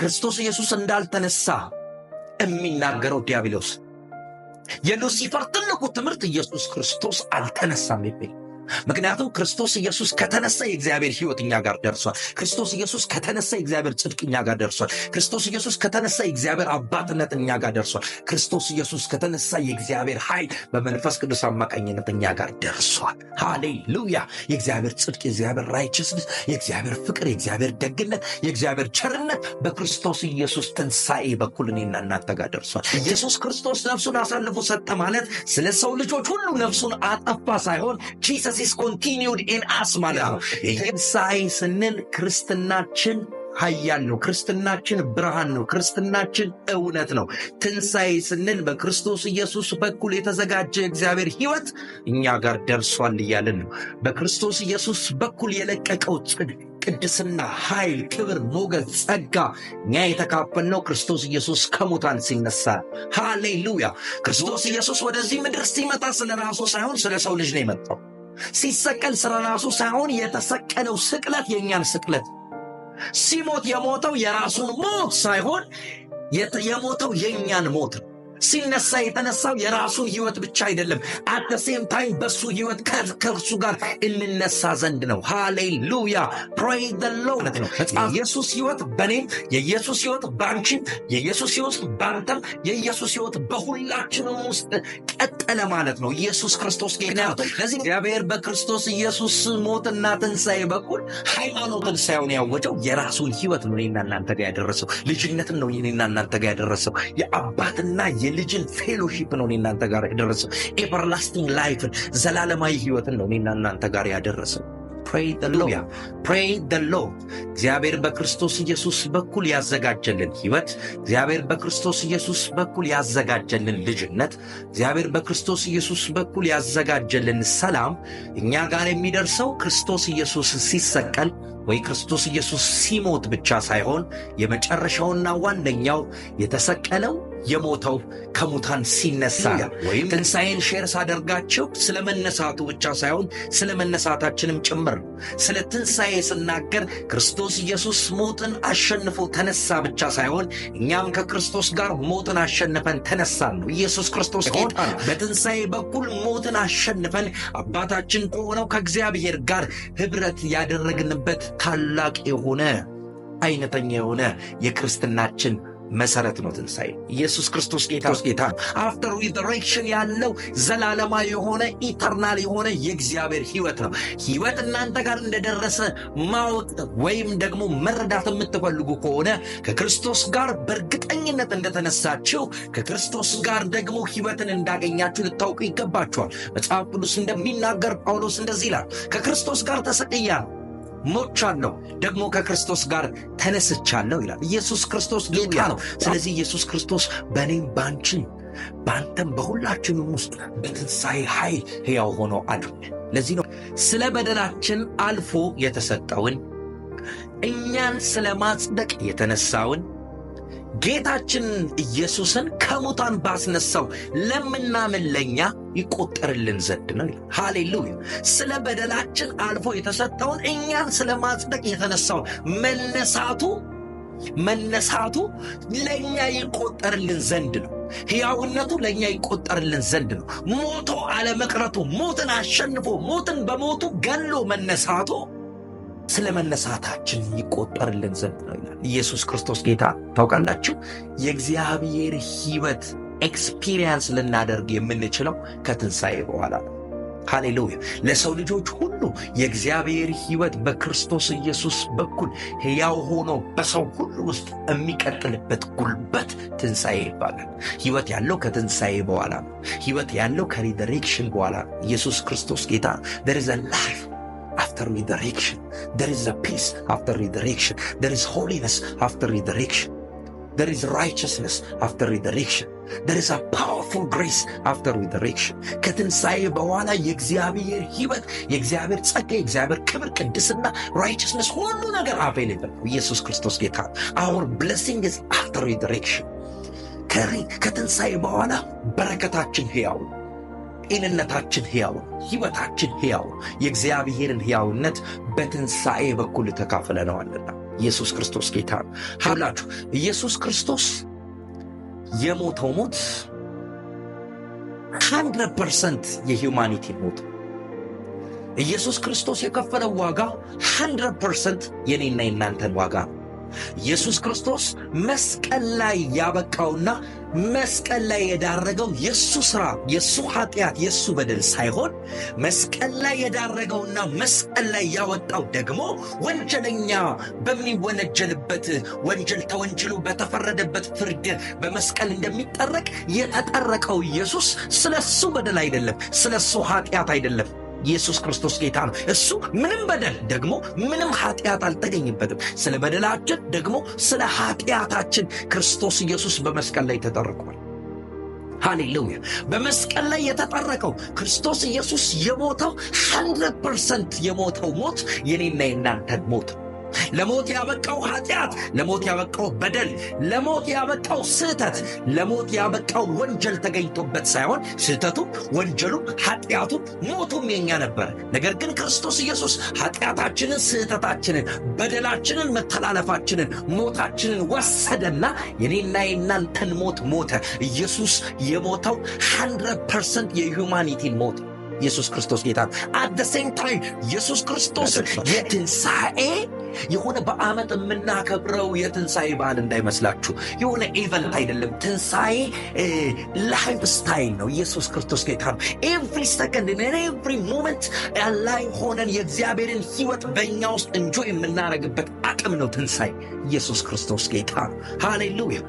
ክርስቶስ ኢየሱስ እንዳልተነሳ የሚናገረው ዲያብሎስ የሉሲፈር ትልቁ ትምህርት ኢየሱስ ክርስቶስ አልተነሳም የሚል። ምክንያቱም ክርስቶስ ኢየሱስ ከተነሳ የእግዚአብሔር ሕይወት እኛ ጋር ደርሷል። ክርስቶስ ኢየሱስ ከተነሳ የእግዚአብሔር ጽድቅ እኛ ጋር ደርሷል። ክርስቶስ ኢየሱስ ከተነሳ የእግዚአብሔር አባትነት እኛ ጋር ደርሷል። ክርስቶስ ኢየሱስ ከተነሳ የእግዚአብሔር ኃይል በመንፈስ ቅዱስ አማካኝነት እኛ ጋር ደርሷል። ሃሌሉያ! የእግዚአብሔር ጽድቅ፣ የእግዚአብሔር ራይቸስነስ፣ የእግዚአብሔር ፍቅር፣ የእግዚአብሔር ደግነት፣ የእግዚአብሔር ቸርነት በክርስቶስ ኢየሱስ ትንሣኤ በኩል እኔና እናንተ ጋር ደርሷል። ኢየሱስ ክርስቶስ ነፍሱን አሳልፎ ሰጠ ማለት ስለ ሰው ልጆች ሁሉ ነፍሱን አጠፋ ሳይሆን Jesus is continued in us ማለት ነው። ትንሣኤ ስንል ክርስትናችን ኃያል ነው፣ ክርስትናችን ብርሃን ነው፣ ክርስትናችን እውነት ነው። ትንሣኤ ስንል በክርስቶስ ኢየሱስ በኩል የተዘጋጀ እግዚአብሔር ሕይወት እኛ ጋር ደርሷል እያልን ነው። በክርስቶስ ኢየሱስ በኩል የለቀቀው ጽድቅ፣ ቅድስና፣ ኃይል፣ ክብር፣ ሞገስ፣ ጸጋ እኛ የተካፈልነው ክርስቶስ ኢየሱስ ከሙታን ሲነሳ። ሃሌሉያ! ክርስቶስ ኢየሱስ ወደዚህ ምድር ሲመጣ ስለ ራሱ ሳይሆን ስለ ሰው ልጅ ነው የመጣው። ሲሰቀል ስለ ራሱ ሳይሆን የተሰቀለው ስቅለት የእኛን ስቅለት፣ ሲሞት የሞተው የራሱን ሞት ሳይሆን የሞተው የእኛን ሞት ነው። ሲነሳ የተነሳው የራሱን ሕይወት ብቻ አይደለም፣ አት ዘ ሴም ታይም በሱ ሕይወት ከእርሱ ጋር እንነሳ ዘንድ ነው። ሃሌሉያ! ፕሬዝ ዘ ሎርድ ነው። የኢየሱስ ሕይወት በእኔም፣ የኢየሱስ ሕይወት በአንቺም፣ የኢየሱስ ሕይወት በአንተም፣ የኢየሱስ ሕይወት በሁላችንም ውስጥ ቀጠለ ማለት ነው። ኢየሱስ ክርስቶስ ጌታ ነው። ስለዚህ እግዚአብሔር በክርስቶስ ኢየሱስ ሞትና ትንሣኤ በኩል ሃይማኖትን ሳይሆን ያወጀው የራሱን ሕይወት ነው እኔና እናንተ ጋር ያደረሰው። ልጅነትን ነው እኔና እናንተ ጋር ያደረሰው። የአባትና የልጅን ፌሎሺፕ ነው እኔና እናንተ ጋር ያደረሰው። ኤቨርላስቲንግ ላይፍን፣ ዘላለማዊ ሕይወትን ነው እኔና እናንተ ጋር ያደረሰው። ፕሬዝ ዘ ሎርድ፣ ፕሬዝ ዘ ሎርድ። እግዚአብሔር በክርስቶስ ኢየሱስ በኩል ያዘጋጀልን ሕይወት፣ እግዚአብሔር በክርስቶስ ኢየሱስ በኩል ያዘጋጀልን ልጅነት፣ እግዚአብሔር በክርስቶስ ኢየሱስ በኩል ያዘጋጀልን ሰላም እኛ ጋር የሚደርሰው ክርስቶስ ኢየሱስ ሲሰቀል ወይ ክርስቶስ ኢየሱስ ሲሞት ብቻ ሳይሆን የመጨረሻውና ዋነኛው የተሰቀለው የሞተው ከሙታን ሲነሳ ወይም ትንሣኤን ሼር ሳደርጋቸው ስለ መነሳቱ ብቻ ሳይሆን ስለ መነሳታችንም ጭምር ነው። ስለ ትንሣኤ ስናገር ክርስቶስ ኢየሱስ ሞትን አሸንፎ ተነሳ ብቻ ሳይሆን እኛም ከክርስቶስ ጋር ሞትን አሸንፈን ተነሳን ነው። ኢየሱስ ክርስቶስ ጌታ ነው። በትንሣኤ በኩል ሞትን አሸንፈን አባታችን ከሆነው ከእግዚአብሔር ጋር ኅብረት ያደረግንበት ታላቅ የሆነ አይነተኛ የሆነ የክርስትናችን መሰረት ነው ትንሣኤ። ኢየሱስ ክርስቶስ ጌታ አፍተር ሪዘሬክሽን ያለው ዘላለማዊ የሆነ ኢተርናል የሆነ የእግዚአብሔር ሕይወት ነው። ሕይወት እናንተ ጋር እንደደረሰ ማወቅ ወይም ደግሞ መረዳት የምትፈልጉ ከሆነ ከክርስቶስ ጋር በእርግጠኝነት እንደተነሳችሁ ከክርስቶስ ጋር ደግሞ ሕይወትን እንዳገኛችሁ ልታውቁ ይገባችኋል። መጽሐፍ ቅዱስ እንደሚናገር ጳውሎስ እንደዚህ ይላል፣ ከክርስቶስ ጋር ተሰቅያለሁ፣ ሞቻለሁ፣ ደግሞ ከክርስቶስ ጋር ተነስቻለሁ ይላል። ኢየሱስ ክርስቶስ ጌታ ነው። ስለዚህ ኢየሱስ ክርስቶስ በእኔም ባንቺም ባንተም በሁላችንም ውስጥ በትንሣኤ ኃይል ሕያው ሆኖ አድሮ ለዚህ ነው ስለ በደላችን አልፎ የተሰጠውን እኛን ስለ ማጽደቅ የተነሳውን ጌታችን ኢየሱስን ከሙታን ባስነሳው ለምናምን ለኛ ይቆጠርልን ዘንድ ነው። ሃሌሉያ! ስለ በደላችን አልፎ የተሰጠውን እኛን ስለ ማጽደቅ የተነሳው መነሳቱ ለኛ ይቆጠርልን ዘንድ ነው። ሕያውነቱ ለኛ ይቆጠርልን ዘንድ ነው። ሞቶ አለመቅረቱ፣ ሞትን አሸንፎ ሞትን በሞቱ ገሎ መነሳቱ ስለ መነሳታችን ይቆጠርልን ዘንድ ነው ይላል። ኢየሱስ ክርስቶስ ጌታ። ታውቃላችሁ የእግዚአብሔር ሕይወት ኤክስፒሪየንስ ልናደርግ የምንችለው ከትንሣኤ በኋላ ነው። ሃሌሉያ! ለሰው ልጆች ሁሉ የእግዚአብሔር ሕይወት በክርስቶስ ኢየሱስ በኩል ሕያው ሆኖ በሰው ሁሉ ውስጥ የሚቀጥልበት ጉልበት ትንሣኤ ይባላል። ሕይወት ያለው ከትንሣኤ በኋላ ነው። ሕይወት ያለው ከሪዘሬክሽን በኋላ ነው። ኢየሱስ ክርስቶስ ጌታ። there is a life after resurrection. There is a peace after resurrection. There is holiness after resurrection. There is righteousness after resurrection. There is a powerful grace after resurrection. ከትንሣኤ በኋላ የእግዚአብሔር ሕይወት፣ የእግዚአብሔር ጸጋ፣ የእግዚአብሔር ክብር፣ ቅድስና፣ righteousness ሁሉ ነገር available ነው። ኢየሱስ ክርስቶስ ጌታ። Our blessing is after resurrection. ከትንሣኤ በኋላ በረከታችን ሕያው፣ ጤንነታችን ሕያው፣ ሕይወታችን ሕያው። የእግዚአብሔርን ሕያውነት በትንሣኤ በኩል ተካፍለነዋልና ኢየሱስ ክርስቶስ ጌታ ነው። ሀብላችሁ ኢየሱስ ክርስቶስ የሞተው ሞት 100% የሂውማኒቲ ሞት። ኢየሱስ ክርስቶስ የከፈለው ዋጋ 100% የኔና የናንተን ዋጋ ነው። ኢየሱስ ክርስቶስ መስቀል ላይ ያበቃውና መስቀል ላይ የዳረገው የሱ ሥራ፣ የሱ ኃጢአት፣ የሱ በደል ሳይሆን መስቀል ላይ የዳረገውና መስቀል ላይ ያወጣው ደግሞ ወንጀለኛ በሚወነጀልበት ወንጀል ተወንጅሎ በተፈረደበት ፍርድ በመስቀል እንደሚጠረቅ የተጠረቀው ኢየሱስ ስለሱ በደል አይደለም፣ ስለሱ ኃጢአት አይደለም። ኢየሱስ ክርስቶስ ጌታ ነው። እሱ ምንም በደል ደግሞ ምንም ኃጢአት አልተገኘበትም። ስለ በደላችን ደግሞ ስለ ኃጢአታችን ክርስቶስ ኢየሱስ በመስቀል ላይ ተጠርቋል። ሃሌሉያ! በመስቀል ላይ የተጠረቀው ክርስቶስ ኢየሱስ የሞተው 100% የሞተው ሞት የኔና የናንተን ሞት፣ ለሞት ያበቃው ኃጢአት፣ ለሞት ያበቃው በደል፣ ለሞት ያበቃው ስህተት፣ ለሞት ያበቃው ወንጀል ተገኝቶበት ሳይሆን ስህተቱ፣ ወንጀሉ፣ ኃጢአቱ፣ ሞቱም የኛ ነበር። ነገር ግን ክርስቶስ ኢየሱስ ኃጢአታችንን፣ ስህተታችንን፣ በደላችንን፣ መተላለፋችንን፣ ሞታችንን ወሰደና የኔና የናንተን ሞት ሞተ። ኢየሱስ የሞተው 100% የሁማኒቲን ሞት። ኢየሱስ ክርስቶስ ጌታ ነው። አት ዘ ሴም ታይም ኢየሱስ ክርስቶስ የትንሣኤ የሆነ በዓመት የምናከብረው የትንሣኤ በዓል እንዳይመስላችሁ፣ የሆነ ኢቨንት አይደለም። ትንሣኤ ላይፍ ስታይል ነው። ኢየሱስ ክርስቶስ ጌታ ነው። ኤቭሪ ሰከንድ ኤቭሪ ሞመንት ላይ ሆነን የእግዚአብሔርን ሕይወት በእኛ ውስጥ እንጆይ የምናደርግበት አቅም ነው ትንሣኤ። ኢየሱስ ክርስቶስ ጌታ ነው። ሃሌሉያ!